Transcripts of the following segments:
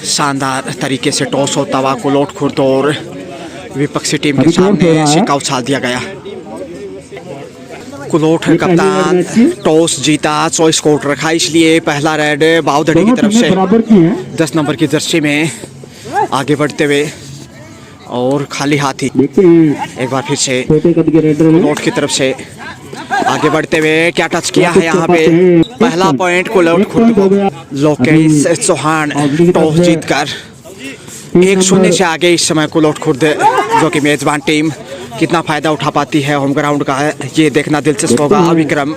शानदार तरीके से टॉस होता हुआ कुलोट खुर्द और विपक्षी टीम के सामने सिक्का उछाल दिया गया। कुलोट कप्तान टॉस जीता, चॉइस कोर्ट रखा, इसलिए पहला रेड बाउदड़ी की तरफ से 10 नंबर की जर्सी में आगे बढ़ते हुए और खाली हाथ ही एक बार फिर से कुलोट की तरफ से आगे बढ़ते हुए क्या टच किया है यहाँ पे। पहला पॉइंट कुलोट खुर्द को। लोकेश चौहान टॉस जीतकर 1-0 से आगे इस समय कुलोट खुर्द, जो कि मेजबान टीम कितना फायदा उठा पाती है होम ग्राउंड का है ये देखना दिलचस्प होगा। विक्रम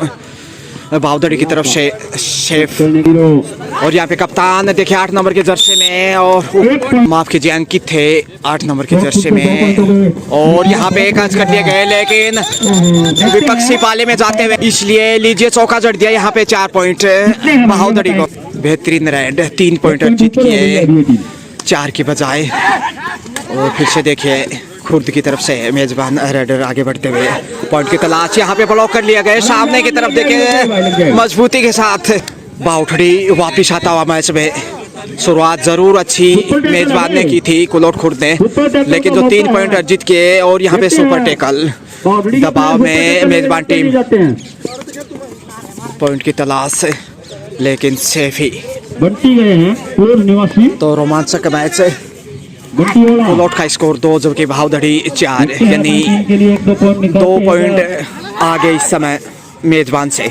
बाउदड़ी की तरफ से शेफ और यहाँ पे कप्तान देखिए 8 नंबर के जर्सी में, और माफ कीजिए अंकित थे 8 नंबर के जर्सी में, और यहाँ पे कैच कर लिए गए लेकिन विपक्षी पाले में जाते हुए, इसलिए लीजिए चौका जड़ दिया यहाँ पे 4 पॉइंट बाउदड़ी को। बेहतरीन रेड 3 पॉइंट जीत किए 4 की बजाय। और फिर से देखिए खुर्द की तरफ से मेजबान रेडर आगे बढ़ते हुए पॉइंट की तलाश, यहाँ पे ब्लॉक कर लिया गया। सामने की तरफ देखिए मजबूती के साथ बाउठड़ी वापिस आता हुआ मैच में। शुरुआत जरूर अच्छी मेजबान ने की थी कुलोट खुर्द ने, लेकिन जो 3 पॉइंट अर्जित किए और यहाँ पे सुपर टैकल दबाव में मेजबान टीम पॉइंट की तलाश, लेकिन सेफ ही गए हैं। तो रोमांचक मैच कुलोट का स्कोर 2 जबकि बाउदड़ी 4, यानी 2 पॉइंट आगे इस समय मेजबान से।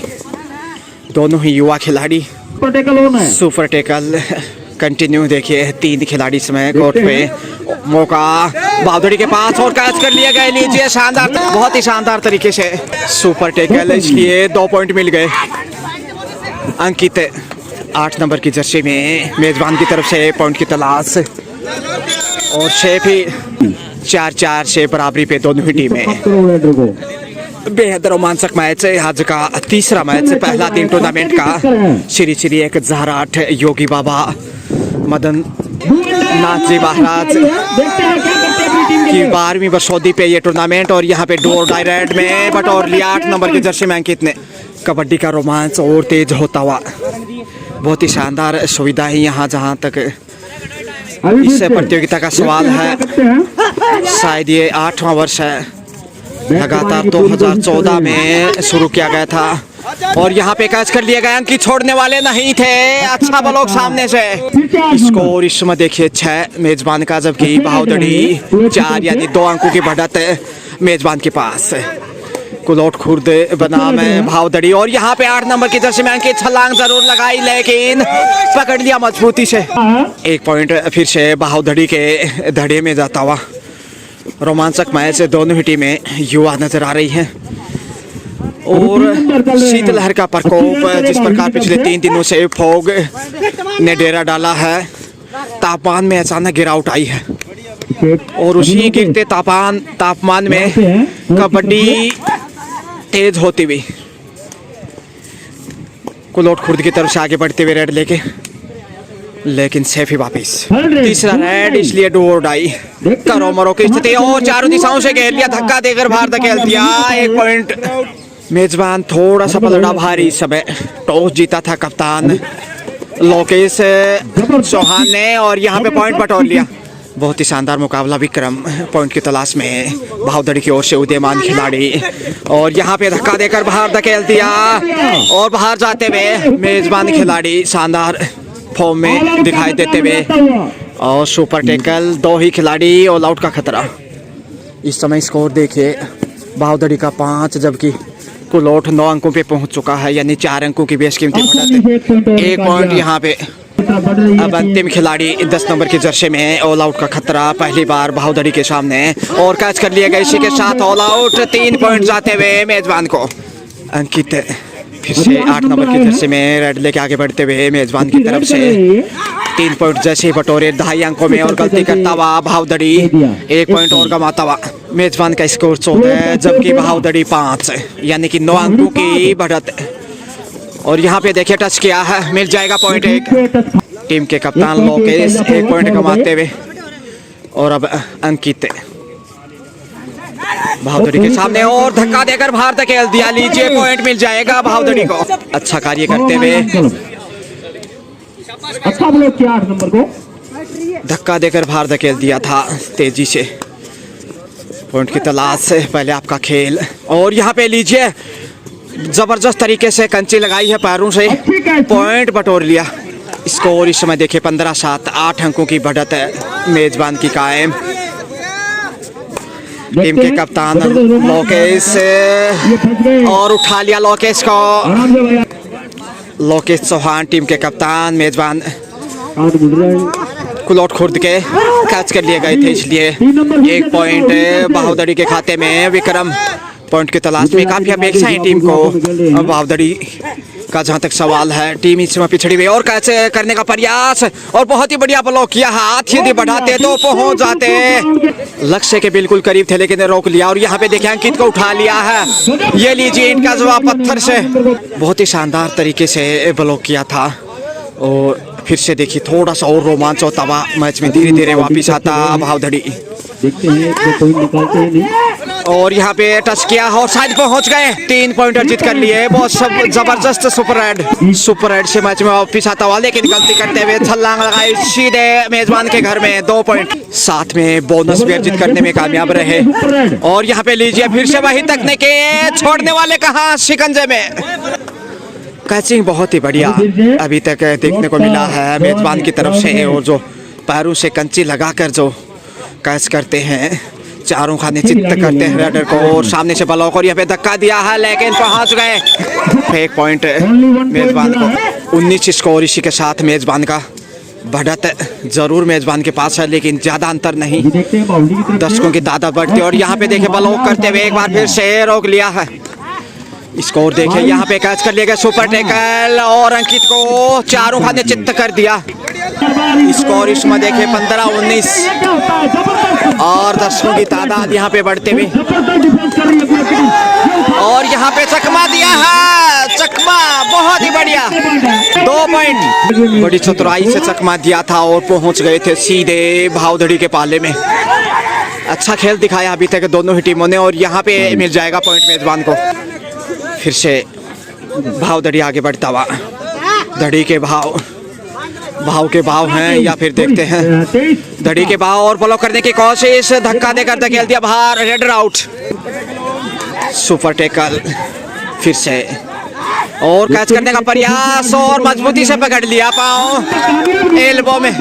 दोनों ही युवा खिलाड़ी सुपर टैकल कंटिन्यू। देखिए 3 खिलाड़ी समय कोर्ट पे, मौका बाउदड़ी के पास और कैच कर लिया गया। लीजिए शानदार, बहुत ही शानदार तरीके से सुपर टैकल, इसलिए 2 पॉइंट मिल गए। अंकित 8 नंबर की जर्सी में मेजबान की तरफ से पॉइंट की तलाश, और शेफ ही 4-4 से बराबरी पे दोनों ही टीमें। बेहद रोमांचक मैच है आज का तीसरा मैच, पहला दिन टूर्नामेंट का। श्री 1 जहराट योगी बाबा मदन नाथ जी महाराज की 12वीं बरसौदी पे ये टूर्नामेंट, और यहाँ पे डोर डायरेक्ट में बटोर लिया 8 नंबर की जर्सी में अंकित ने। कबड्डी का रोमांच और तेज होता हुआ, बहुत ही शानदार सुविधा है यहाँ। जहाँ तक इस प्रतियोगिता का सवाल है, शायद ये 8वां वर्ष है, लगातार 2014 में शुरू किया गया था, और यहाँ पे कैच कर लिया गया। अंकित छोड़ने वाले नहीं थे, अच्छा ब्लॉक सामने से। स्कोर इस समय देखिए 6 मेजबान का, जबकि बाउदड़ी 4, यानी 2 अंकों की बढ़त मेजबान के पास। कुलोट खुर्द बनाम बाउदड़ी, और यहाँ पे 8 नंबर की जर्सी में अंकित छलांग जरूर लगाई, लेकिन पकड़ लिया मजबूती से। 1 पॉइंट फिर से बाउदड़ी के धड़े में जाता हुआ। रोमांचक मैच, दोनों ही टीमें युवा नजर आ रही हैं, और शीतलहर का प्रकोप जिस प्रकार पिछले 3 दिनों से फोग ने डेरा डाला है, तापमान में अचानक गिरावट आई है, और उसी गिरते तापमान में कबड्डी तेज होती हुई कुलोट खुर्द की तरफ से आगे बढ़ते हुए रेड लेके, लेकिन सेफ ही वापिस। तीसरा रेड, इसलिए डू और डाई करो मरो की स्थिति, और चारों दिशाओं से घेर लिया, धक्का देकर बाहर धकेल दिया। 1 पॉइंट मेजबान थोड़ा सा पलड़ा भारी इस समय। टॉस जीता था कप्तान लोकेश चौहान ने, और यहाँ पे पॉइंट बटोर लिया। बहुत ही शानदार मुकाबला। विक्रम पॉइंट की तलाश में, बाउदड़ी की ओर से उदयमान खिलाड़ी, और यहाँ पे धक्का देकर बाहर धकेल दिया, और बाहर जाते हुए मेजबान खिलाड़ी शानदार फॉर्म में दिखाई देते हुए, और सुपर टैकल। 2 ही खिलाड़ी ऑल आउट का खतरा। इस समय स्कोर देखिए बाउदड़ी का 5, जबकि कुलोट 9 अंकों पे पहुंच चुका है, यानी 4 अंकों की बेशकीमती बढ़त। 1 पॉइंट यहाँ पे। अब अंतिम खिलाड़ी 10 नंबर की जर्सी में, ऑल आउट का खतरा पहली बार बाउदड़ी के सामने, और कैच कर लिया गया। इसी के साथ ऑल आउट, 3 पॉइंट जाते हुए मेजबान को। अंकित फिर से 8 नंबर की जर्सी में रेड लेके आगे बढ़ते हुए मेजबान की तरफ से 3 पॉइंट जैसे ही बटोरे 2.5 अंकों में, और गलती करता हुआ बाउदड़ी 1 पॉइंट और गंवाता हुआ। मेजबान का स्कोर 14, जबकि बाउदड़ी 5, यानी कि 9 अंकों की बढ़त। और यहाँ पे देखिए टच किया है, मिल जाएगा पॉइंट 1। टीम के कप्तान लोकेश 1 पॉइंट कमाते हुए, और अब अंकित बाउदड़ी के सामने, और धक्का देकर बाहर धकेल दिया। लीजिए पॉइंट मिल जाएगा बाउदड़ी को। अच्छा कार्य करते हुए अच्छा ब्लॉक किया 8 नंबर को। धक्का देकर बाहर धकेल दिया था तेजी से। पॉइंट की तलाश से पहले आपका खेल, और यहाँ पे लीजिए जबरदस्त तरीके से कंची लगाई है पैरों से, पॉइंट बटोर लिया। स्कोर इस समय देखिए 15-7, 8 अंकों की बढ़त है मेजबान की कायम। टीम के कप्तान लोकेश, और उठा लिया लोकेश को। लोकेश चौहान टीम के कप्तान, मेजबान कुलौट खुर्द के कैच कर लिए गए थे, इसलिए 1 पॉइंट बहादुरी के खाते में। विक्रम पॉइंट की तलाश में, काफी अपेक्षा है टीम को बहादुरी का। जहां तक सवाल है, टीम इस समय पिछड़ी हुई और कैच करने का प्रयास, और बहुत ही बढ़िया ब्लॉक किया। हाथ यदि बढ़ाते तो पहुंच जाते, लक्ष्य के बिल्कुल करीब थे लेकिन रोक लिया। और यहाँ पे देखिए अंकित को उठा लिया है। ये लीजिए इनका जवाब पत्थर से, बहुत ही शानदार तरीके से ब्लॉक किया था। और फिर से देखिए थोड़ा सा और रोमांच और तवा मैच में धीरे धीरे वापिस आता भावधड़ी। देखते हैं कोई निकालते हैं नहीं, और यहाँ पे टच किया और शायद पहुंच गए। 3 पॉइंट अर्जित कर लिए। बहुत सब जबरदस्त सुपर रेड से मैच में वापिस आता हुआ, लेकिन गलती करते हुए छलांग लगाई सीधे मेजबान के घर में। 2 पॉइंट, साथ में बोनस भी अर्जित करने में कामयाब रहे। और यहाँ पे लीजिए फिर से वही तकनीके, छोड़ने वाले कहाँ शिकंजे में। कैचिंग बहुत ही बढ़िया अभी तक देखने को मिला है मेजबान की तरफ से। और जो पैरों से कंची लगाकर जो कैच करते हैं, चारों खाने चित्त करते हैं रेडर को। और सामने से ब्लॉक, और यहाँ पे धक्का दिया है लेकिन पहुंच गए। 1 पॉइंट मेजबान को। 19 स्कोर इसी के साथ मेजबान का बढ़त जरूर मेजबान के पास है, लेकिन ज्यादा अंतर नहीं। दर्शकों की तादाद बढ़ती, और यहाँ पे देखे ब्लॉक करते हुए एक बार फिर से रोक लिया है। स्कोर देखिए, यहाँ पे कैच कर लिया गया सुपर टैकल, और अंकित को चारों खाने चित्त कर दिया। स्कोर इसमें देखिए 15-19, और दर्शकों की तादाद यहाँ पे बढ़ते हुए। और यहाँ पे चकमा दिया है, चकमा बहुत ही बढ़िया। 2 पॉइंट, बड़ी चतुराई से चकमा दिया था और पहुंच गए थे सीधे भावधड़ी के पाले में। अच्छा खेल दिखाया अभी तक दोनों ही टीमों ने, और यहाँ पे मिल जाएगा पॉइंट मेजबान को। फिर से भावधड़ी आगे बढ़ता हुआ, धड़ी के भाव के भाव हैं, या फिर देखते हैं धड़ी के भाव। और ब्लॉक करने की कोशिश, धक्का देकर धकेल दिया बाहर, रेडर आउट। सुपर टैकल फिर से, और कैच करने का प्रयास, और मजबूती से पकड़ लिया पांव एल्बो में।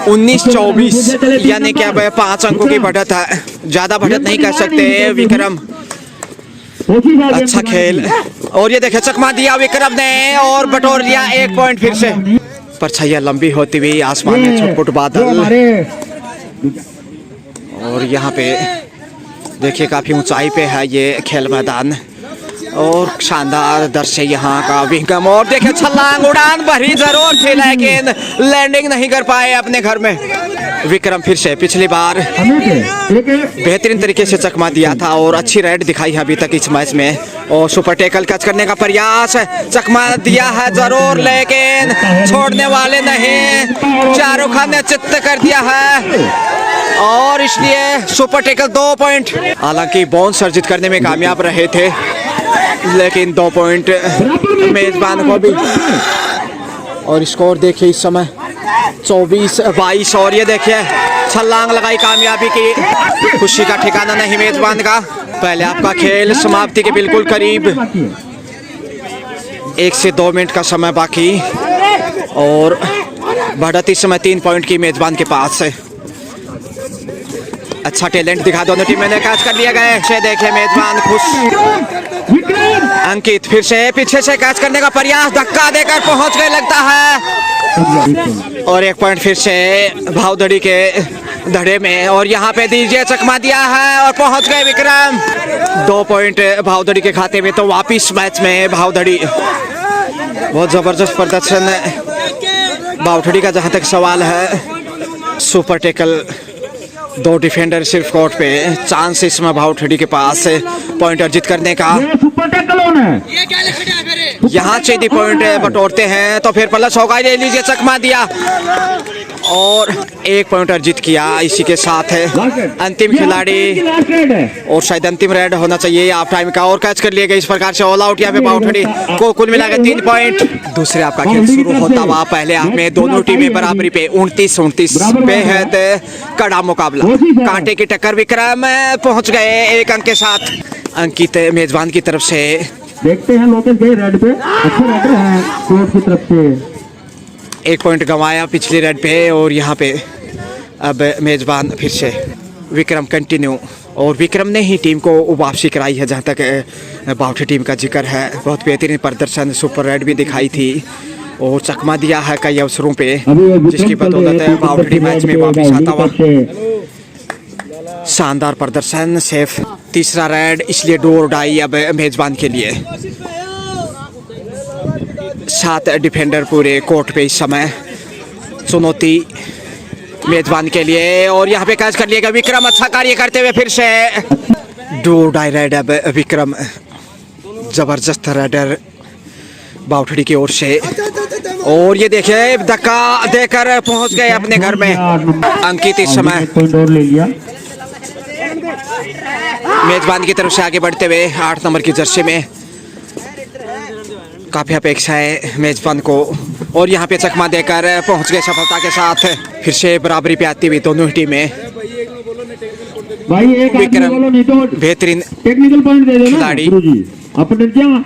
19-24, यानी कि अब 5 अंकों की बढ़त है। ज्यादा बढ़त नहीं कर सकते विक्रम। अच्छा खेल, और ये देखे चकमा दिया विक्रम ने और बटोर लिया 1 पॉइंट फिर से। परछाइयां लंबी होती हुई आसमान में छुटपुट बादल, और यहाँ पे देखिए काफी ऊंचाई पे है ये खेल मैदान, और शानदार दृश्य यहाँ का विक्रम। और देखिए छलांग उड़ान भरी जरूर थी, लेकिन लैंडिंग नहीं कर पाए अपने घर में। विक्रम फिर से पिछली बार बेहतरीन तरीके से चकमा दिया था, और अच्छी राइड दिखाई है अभी तक इस मैच में। और सुपर टैकल कैच करने का प्रयास, चकमा दिया है जरूर, लेकिन छोड़ने वाले नहीं। चारों खाने चित्त कर दिया है, और इसलिए सुपर टैकल 2 पॉइंट। हालांकि बाउंस अर्जित करने में कामयाब रहे थे, लेकिन 2 पॉइंट मेजबान को भी। और स्कोर देखिए इस समय 24-22, और ये देखिए छलांग लगाई कामयाबी की। खुशी का ठिकाना नहीं मेजबान का। पहले आपका खेल समाप्ति के बिल्कुल करीब, 1 से 2 मिनट का समय बाकी, और बढ़त इस समय 3 पॉइंट की मेजबान के पास है। अच्छा टैलेंट दिखा दोनों टीमें ने, कैच कर लिया गया से देखे मेजबान खुश। अंकित फिर से पीछे से कैच करने का प्रयास, धक्का देकर पहुंच गए लगता है। और 1 पॉइंट फिर से भावधड़ी के धड़े में, और यहाँ पे दीजिए चकमा दिया है और पहुंच गए विक्रम। 2 पॉइंट भावधड़ी के खाते में। तो वापिस मैच में भावधड़ी, बहुत जबरदस्त प्रदर्शन भावधड़ी का जहां तक सवाल है। सुपर टैकल, 2 डिफेंडर सिर्फ कोर्ट पे, चांस इसमें भावधड़ी के पास पॉइंट अर्जित करने का। यहाँ 6 पॉइंट बटोरते हैं तो फिर प्लस होगा। ले लीजिए चकमा दिया, और 1 पॉइंट अर्जित किया। इसी के साथ अंतिम खिलाड़ी लास्ट रेड है। और शायद अंतिम रेड होना चाहिए हाफ टाइम का, और कैच कर लिया गया इस प्रकार से ऑल आउट। यहाँ पे बाउठड़ी को कुल मिलाकर 3 पॉइंट। दूसरे आपका खेल शुरू होता हुआ पहले हाफ में दोनों टीमें बराबरी पे 29-29 पे है। कड़ा मुकाबला, कांटे की टक्कर। विक्रम पहुंच गए 1 अंक के साथ। अंकित मेजबान की तरफ से देखते हैं लोकेश भाई रेड पे अच्छा रेड है कोर्ट की तरफ से 1 पॉइंट गंवाया पिछली रेड पे, और यहाँ पे अब मेजबान फिर से विक्रम कंटिन्यू। और विक्रम ने ही टीम को वापसी कराई है। जहाँ तक बाउठी टीम का जिक्र है, बहुत बेहतरीन प्रदर्शन, सुपर रेड भी दिखाई थी और चकमा दिया है कई अवसरों पे, जिसकी बदौलत बाउठी मैच में वापस आता हुआ। शानदार प्रदर्शन, सिर्फ तीसरा रेड, इसलिए डोर डाई अब मेजबान के लिए। 7 डिफेंडर पूरे कोर्ट पे इस समय, चुनौती मेजबान के लिए। और यहाँ पे कैच कर लिएगा विक्रम, अच्छा कार्य करते हुए फिर से डोर डाई रेड अब विक्रम। जबरदस्त रेडर बाउठड़ी की ओर से, और ये देखिए धक्का देकर पहुंच गए अपने घर में अंकित। इस समय ले लिया मेजबान की तरफ से आगे बढ़ते हुए 8 नंबर की जर्सी में काफी अपेक्षा है मेजबान को, और यहाँ पे चकमा देकर पहुंच गए सफलता के साथ। फिर से बराबरी पे आती हुई दोनों ही टीमें। भाई एक विक्रम बोलो नहीं तो बेहतरीन टेक्निकल पॉइंट दे देना खिलाड़ी। गुरुजी अपने क्या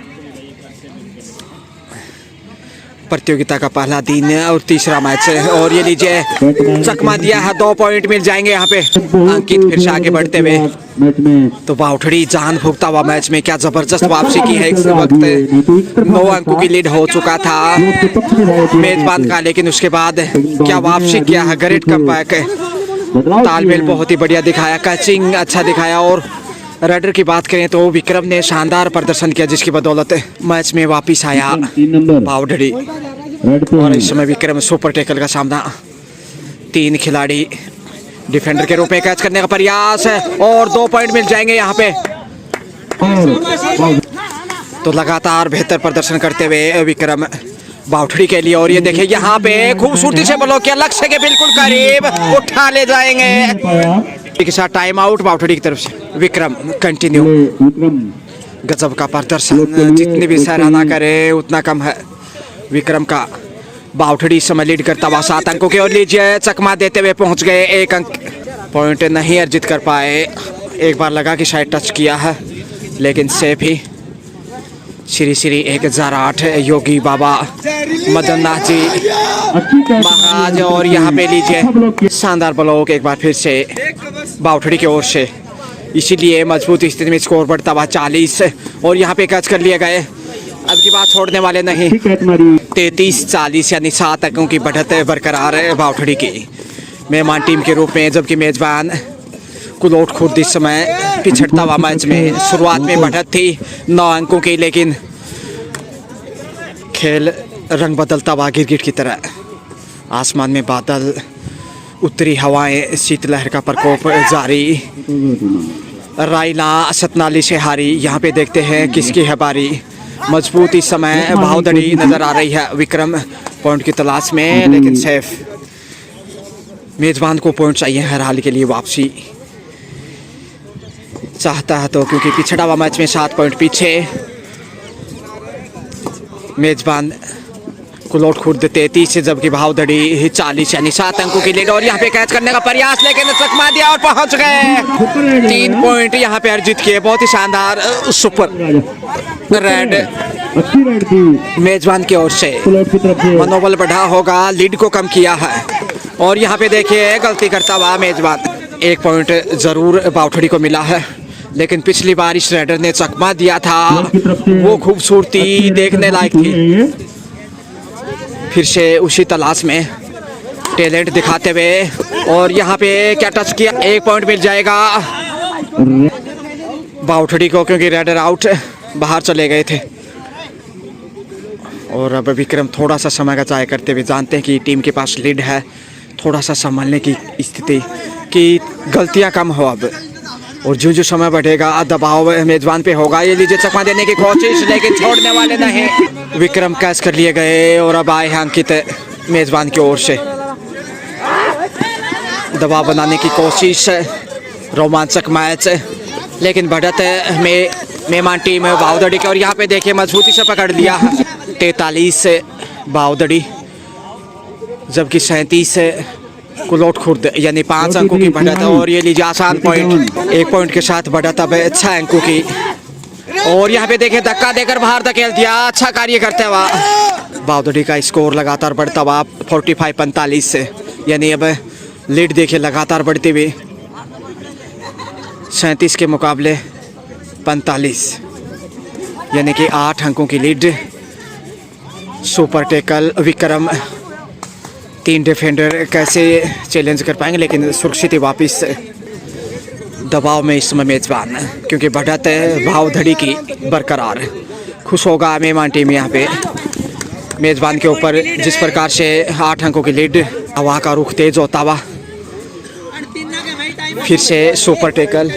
प्रतियोगिता का पहला दिन और तीसरा मैच है, और ये लीजिए चकमा दिया है। 2 पॉइंट मिल जाएंगे यहाँ पे अंकित फिर से आगे बढ़ते हुए। मैच में तो बाउठड़ी जान फूकता हुआ मैच में क्या जबरदस्त वापसी की है। इस वक्त 9 अंकों की लीड हो चुका था मेजबान का, लेकिन उसके बाद क्या वापसी किया है, ग्रेट कमबैक। तालमेल बहुत ही बढ़िया दिखाया, कैचिंग अच्छा दिखाया। और रेडर की बात करें तो विक्रम ने शानदार प्रदर्शन किया, जिसकी बदौलत मैच में वापस आया 3 नंबर बाउठड़ी। रेड पे और इस समय विक्रम सुपर टैकल का सामना, 3 खिलाड़ी डिफेंडर के रूप में कैच करने का प्रयास है, और 2 पॉइंट मिल जाएंगे यहाँ पे। और तो लगातार बेहतर प्रदर्शन करते हुए विक्रम बाउठड़ी के लिए। और ये देखिए यहाँ पे खूबसूरती से ब्लॉक किया, लक्ष्य के बिल्कुल करीब, उठा ले जाएंगे के साथ। टाइम आउट बाउठड़ी की तरफ से। विक्रम कंटिन्यू, विक्रम गजब का प्रदर्शन, जितनी भी सराहना करे उतना कम है विक्रम का। बाउठड़ी इस समय लीड करता हुआ 7 अंकों के, और लीजिए चकमा देते हुए पहुंच गए 1 अंक। पॉइंट नहीं अर्जित कर पाए, एक बार लगा कि शायद टच किया है, लेकिन सेफ ही। श्री 1008 योगी बाबा मदन नाथ जी महाराज। और यहाँ पे लीजिए शानदार ब्लॉक एक बार फिर से बाउठड़ी की ओर से, इसीलिए मजबूत स्थिति में स्कोर बढ़ता हुआ 40। और यहाँ पे कैच कर लिए गए, अब की बात छोड़ने वाले नहीं। 33-40 यानी 7 अंकों की बढ़त बरकरार है बाउठड़ी की मेहमान टीम के रूप में, जबकि मेजबान कुलोट खुर्द इस समय पिछड़ता हुआ मैच में। शुरुआत में बढ़त थी 9 अंकों की, लेकिन खेल रंग बदलता हुआ गिरगिट की तरह। आसमान में बादल, उत्तरी हवाएं, शीतलहर का प्रकोप जारी। रायला सतनाली से हारी, यहाँ पे देखते हैं किसकी है बारी। मजबूत इस समय भावदड़ी नजर आ रही है विक्रम पॉइंट की तलाश में, लेकिन सेफ। मेजबान को पॉइंट चाहिए हर हाल के लिए वापसी चाहता है तो, क्योंकि पिछड़ा हुआ मैच में 7 पॉइंट पीछे। मेजबान कुलोट खुर्द 33, जबकि भावदड़ी 40 यानी 7 अंकों की लीड। और यहाँ पे कैच करने का प्रयास, लेकिन चकमा दिया और पहुंच गए। 3 पॉइंट यहाँ पे अर्जित किए, बहुत ही शानदार सुपर रेड अच्छी रेड थी मेजबान की ओर से। कुलोट की तरफ से मनोबल बढ़ा होगा, लीड को कम किया है। और यहाँ पे देखिए गलती करता हुआ मेजबान। 1 पॉइंट जरूर बाउठड़ी को मिला है, लेकिन पिछली बार इस रेडर ने चकमा दिया था, वो खूबसूरती देखने लायक थी। फिर से उसी तलाश में टैलेंट दिखाते हुए, और यहाँ पे क्या टच किया, 1 पॉइंट मिल जाएगा बाउठड़ी को, क्योंकि रेडर आउट बाहर चले गए थे। और अब विक्रम थोड़ा सा समय का चाय करते हुए, जानते हैं कि टीम के पास लीड है, थोड़ा सा संभालने की स्थिति कि गलतियां कम हो अब। और जो जो समय बढ़ेगा दबाव मेजबान पे होगा। ये लीजिए चकमा देने की कोशिश, लेकिन छोड़ने वाले नहीं। विक्रम कैच कर लिए गए, और अब आए हैं अंकित मेजबान की ओर से। दबाव बनाने की कोशिश, रोमांचक मैच, लेकिन बढ़त में मेहमान टीम बाउदड़ी के, और यहाँ पे देखिए मजबूती से पकड़ लिया 43 बाउदड़ी, जबकि 37 कुलोट खुर्द, यानी 5 अंकों की बढ़त। और ये लीजिए आसान पॉइंट, 1 पॉइंट के साथ बढ़त अब 6 अंकों की। और यहाँ पे देखिए धक्का देकर बाहर धकेल दिया, अच्छा कार्य करते हुआ बाउदड़ी का स्कोर लगातार बढ़ता हुआ 45-45 से, यानी अब लीड देखिए लगातार बढ़ते हुए 37 के मुकाबले 45, यानी कि 8 अंकों की lead. Super tackle Vikram, 3 defender कैसे चैलेंज कर पाएंगे, लेकिन सुरक्षित वापस दबाव में इस समय मेजबान, क्योंकि बढ़त भावधड़ी की बरकरार। खुश होगा मेहमान टीम यहाँ पे मेजबान के ऊपर, जिस प्रकार से 8 अंकों की लीड। हवा का रुख तेज होता हुआ फिर से सुपर टैकल,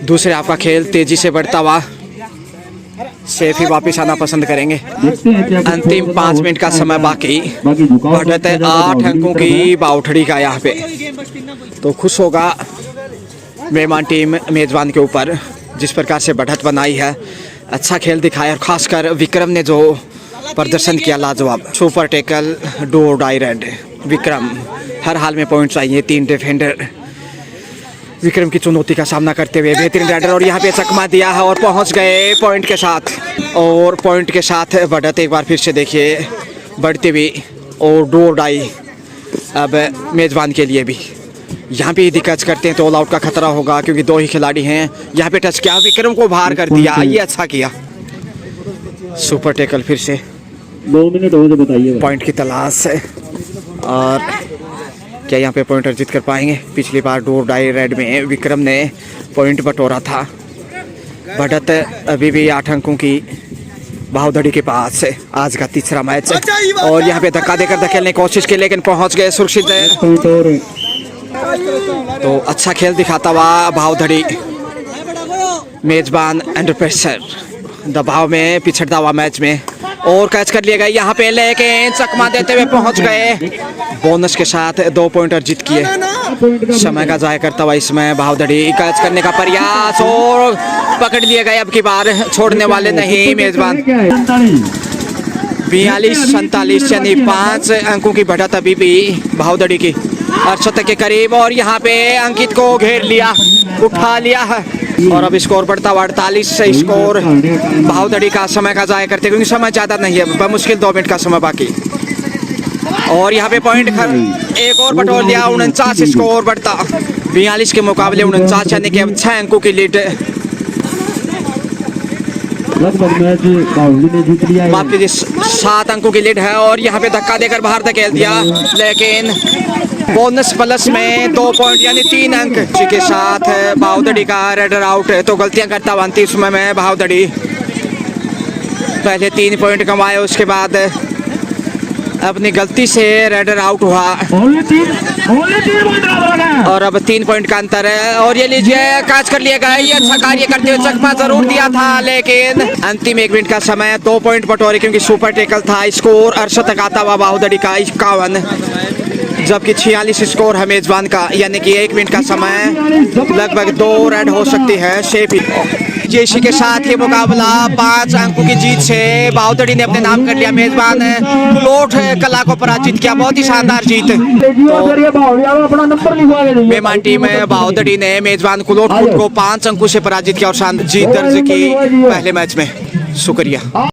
दूसरे आपका खेल तेजी से बढ़ता हुआ, सेफ ही वापस आना पसंद करेंगे। अंतिम 5 मिनट का समय बाकी, बढ़त है 8 अंकों की बाउठड़ी का यहाँ पे। तो खुश होगा मेहमान टीम मेजबान के ऊपर, जिस प्रकार से बढ़त बनाई है, अच्छा खेल दिखाया, और खासकर विक्रम ने जो प्रदर्शन किया लाजवाब। सुपर टैकल, डू और डाई रेड, विक्रम हर हाल में पॉइंट चाहिए। 3 डिफेंडर विक्रम की चुनौती का सामना करते हुए बेहतरीन राइडर, और यहाँ पे चकमा दिया है और पहुँच गए पॉइंट के साथ। और पॉइंट के साथ बढ़त एक बार फिर से देखिए बढ़ती हुई, और डू और डाई अब मेजबान के लिए भी। यहाँ पे यदि टच करते हैं तो ऑल आउट का खतरा होगा, क्योंकि 2 ही खिलाड़ी हैं। यहाँ पे टच किया, विक्रम को बाहर कर दिया, ये अच्छा किया। सुपर टैकल फिर से 2 मिनट हो तो बताइए। पॉइंट की तलाश है, और क्या यहाँ पे पॉइंट अर्जित कर पाएंगे। पिछली बार डोर डाई रेड में विक्रम ने पॉइंट बटोरा था। बढ़त अभी भी 8 अंकों की बाहुधड़ी के पास है। आज का तीसरा मैच, और यहाँ पे धक्का देकर धकेलने की कोशिश की, लेकिन पहुंच गए सुरक्षित। तो अच्छा खेल दिखाता हुआ बाहुधड़ी, मेजबान अंडर प्रेशर, दबाव में पिछड़ता हुआ मैच में, और कैच कर लिया गया यहाँ पे, लेकिन चकमा देते हुए पहुंच गए। बोनस के साथ 2 पॉइंट अर्जित किए। समय का जाया करता हुआ इसमें बाहुधड़ी, कैच करने का प्रयास, और पकड़ लिए गए। अब की बार छोड़ने वाले नहीं मेजबान। 42-47, यानी 5 अंकों की बढ़त अभी भी बाहुधड़ी की, अर्धशतक के करीब। और यहाँ पे अंकित को घेर लिया, उठा लिया है, और अब स्कोर बढ़ता हुआ 48 से स्कोर बाहुधड़ी का। समय का जाया करते, क्योंकि समय ज़्यादा नहीं है, बमुश्किल 2 मिनट का समय बाकी। और यहाँ पे पॉइंट एक और बटोर लिया, 49 स्कोर बढ़ता 42 के मुकाबले 49, यानी कि अब 6 अंकों की लीड। लगभग मैच बाहुधड़ी ने जीत लिया है। माफ कीजिए, 7 अंकों की लीड है, और यहाँ पे धक्का देकर बाहर धकेल दिया, लेकिन बोनस प्लस में 2 पॉइंट, यानी 3 अंक। इसी के साथ बाहुधड़ी का रेडर आउट है। तो गलतियां करता हुआ अंतिम समय में बाहुधड़ी पहले 3 पॉइंट कमाए, उसके बाद अपनी गलती से रेडर आउट हुआ, और अब 3 पॉइंट का अंतर है। और ये लीजिए कैच कर लिया गया, ये अच्छा कार्य करते हुए चकमा जरूर दिया था, लेकिन अंतिम 1 मिनट का समय 2 पॉइंट बटोरे, क्योंकि सुपर टैकल था। स्कोर अर्धशतक आता हुआ बाहुधड़ी का 51, जबकि 46 स्कोर है मेजबान का, यानी कि 1 मिनट का समय, लगभग 2 रेड हो सकती है। शेप इसी के साथ ये मुकाबला 5 अंकों की जीत से बाहुधड़ी ने अपने नाम कर लिया। मेजबान कुलोट कला को पराजित किया, बहुत ही शानदार जीत। तो मेहमान टीम बाहुधड़ी ने मेजबान कुलोट को 5 अंकों से पराजित किया, और शानदार जीत दर्ज की पहले मैच में। शुक्रिया।